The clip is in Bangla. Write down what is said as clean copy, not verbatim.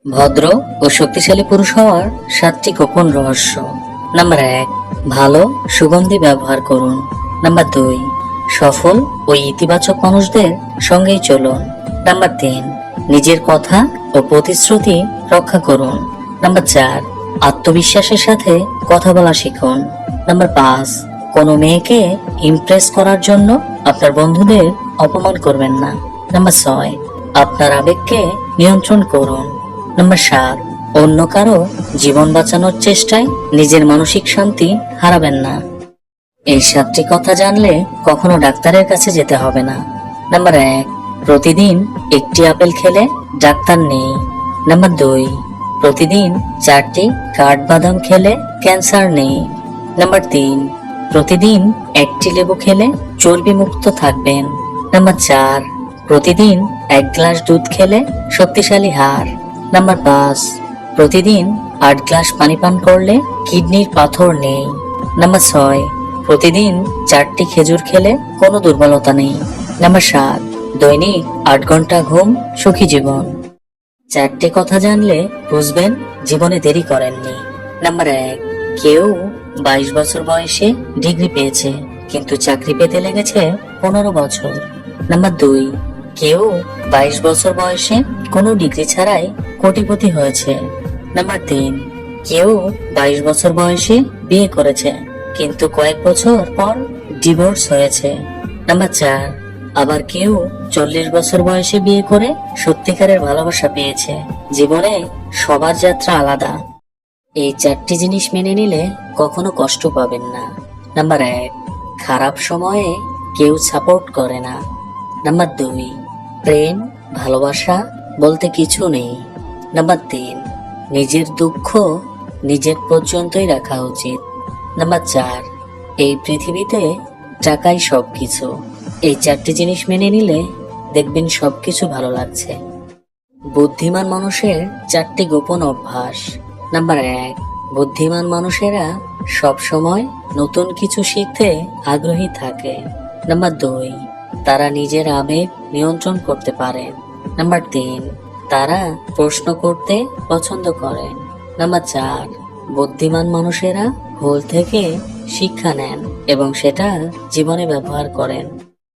ভদ্র ও শক্তিশালী পুরুষ হওয়ার 7টি গোপন রহস্য। নাম্বার 1, ভালো সুগন্ধি ব্যবহার করুন। নাম্বার 2, সফল ও ইতিবাচক মানুষদের সঙ্গেই চলুন। নাম্বার 3, নিজের কথা ও প্রতিশ্রুতি রক্ষা করুন। নাম্বার 4, আত্মবিশ্বাসের সাথে কথা বলা শিখুন। নাম্বার 5, কোনো মেয়েকে ইমপ্রেস করার জন্য আপনার বন্ধুদের অপমান করবেন না। নাম্বার 6, আপনার আবেগকে নিয়ন্ত্রণ করুন। নাম্বার 7, অন্য কারো জীবন বাঁচানোর চেষ্টায় নিজের মানসিক শান্তি হারাবেন না। এই 7টি কথা জানলে কখনো ডাক্তারের কাছে যেতে হবে না। নাম্বার 1, প্রতিদিন একটি আপেল খেলে ডাক্তার নেই। নাম্বার 2, প্রতিদিন 4টি কাঠবাদাম খেলে ক্যান্সার নেই। নাম্বার 3, প্রতিদিন 1টি লেবু খেলে চর্বি মুক্ত থাকবেন। নাম্বার 4, প্রতিদিন 1 গ্লাস দুধ খেলে শক্তিশালী হাড়। নাম্বার 5, প্রতিদিন 8 গ্লাস পানি পান করলে কিডনির পাথর নেই। নাম্বার 6, প্রতিদিন 4টি খেজুর খেলে কোনো দুর্বলতা নেই। নাম্বার 7, দৈনিক 8 ঘন্টা ঘুম সুখী জীবন। 4টি কথা জানলে বুঝবেন জীবনে দেরি করেননি। নাম্বার 1, কেউ 22 বছর বয়সে ডিগ্রি পেয়েছে কিন্তু চাকরি পেতে লেগেছে 15 বছর। নাম্বার 2, কেউ 22 বছর বয়সে কোনো ডিগ্রি ছাড়াই কোটিপতি হয়েছে। নাম্বার 3, কেউ 22 বছর বয়সে বিয়ে করেছে কিন্তু কয়েক বছর পর ডিভোর্স হয়েছে। নাম্বার 4, আবার কেউ 40 বছর বয়সে বিয়ে করে সত্যিকারের ভালোবাসা পেয়েছে। জীবনে সবার যাত্রা আলাদা। এই 4টি জিনিস মেনে নিলে কখনো কষ্ট পাবেন না। নাম্বার 1, খারাপ সময়ে কেউ সাপোর্ট করে না। নাম্বার 2, প্রেম ভালোবাসা বলতে কিছু নেই। নাম্বার 3, নিজের দুঃখ নিজের পর্যন্তই রাখা উচিত। নাম্বার 4, এই পৃথিবীতে টাকাই সবকিছু। এই 4টি জিনিস মেনে নিলে দেখবেন সবকিছু ভালো লাগছে। বুদ্ধিমান মানুষের 4টি গোপন অভ্যাস। নাম্বার 1, বুদ্ধিমান মানুষেরা সব সময় নতুন কিছু শিখতে আগ্রহী থাকে। নাম্বার 2, তারা নিজের আবেগ নিয়ন্ত্রণ করতে পারেন। নাম্বার 3, তারা প্রশ্ন করতে পছন্দ করেন। নাম্বার 4, বুদ্ধিমান মানুষেরা ভুল থেকে শিক্ষা নেন এবং সেটা জীবনে ব্যবহার করেন।